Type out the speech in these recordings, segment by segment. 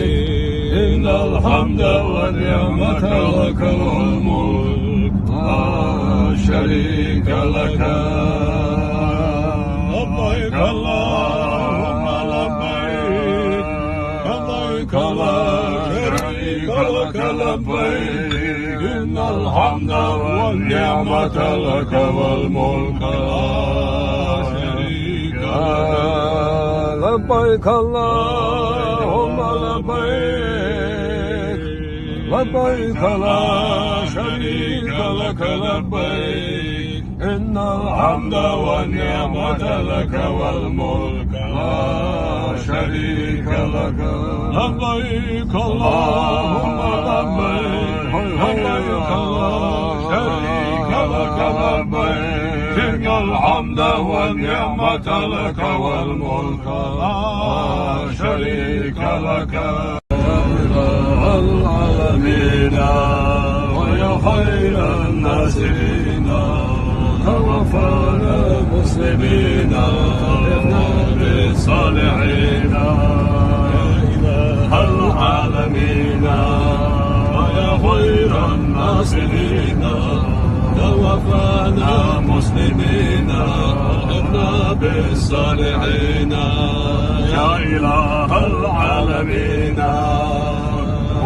إن الحمد والنعمة لك والملك لا شريك لك. لبيك اللهم لبيك، لبيك لا شريك لك لبيك. إن الحمد والنعمة لك والملك لا شريك لك. لبيك اللهم لبيك، لبيك لا شريك لك لبيك. إن الحمد والنعمة لك والملك لا شريك لك. لبيك اللهم لبيك، لبيك لا شريك لك لبيك. إن الحمد والنعمة لك والملك لا شريك لك. يا إله العالمين ويا خير الناصرين، توفنا مسلمين وألحقنا بالصالحين. يا إله العالمين ويا خير الناصرين، توفنا مسلمين وألحقنا بالصالحين. يا إله العالمين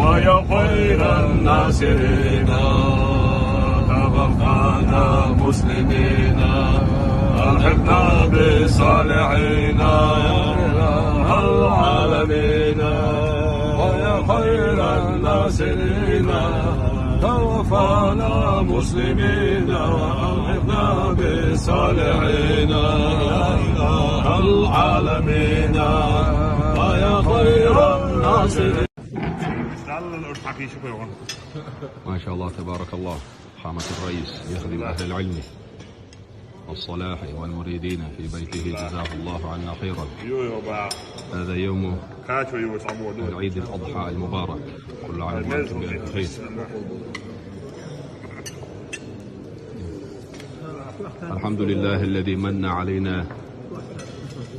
ويا خير الناصرين، توفنا مسلمين ألحقنا بالصالحين. يا إله العالمين ويا خير الناصرين، توفنا مسلمين وألحقنا بالصالحين. يا إله العالمين ويا خير الناصرين. ما شاء الله تبارك الله. حامة الرئيس يخدم أهل العلم والصلاح والمريدين في بيته، جزاه الله عنا خيرا. هذا يوم العيد الأضحى المبارك، كل عام وأنتم بألف خير. الحمد لله الذي من علينا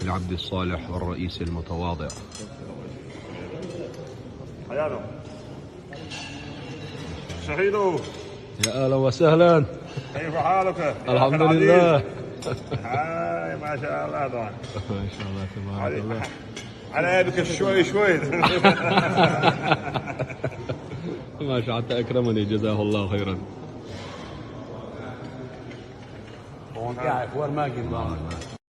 بالعبد الصالح والرئيس المتواضع. شهيدو، يا اهلا وسهلا، كيف حالك؟ الحمد لله. هاي ما شاء الله طبعا. ما شاء الله تبارك الله. على يدك شوي شوي. ما شاء الله اكرمني، جزاه الله خيرا.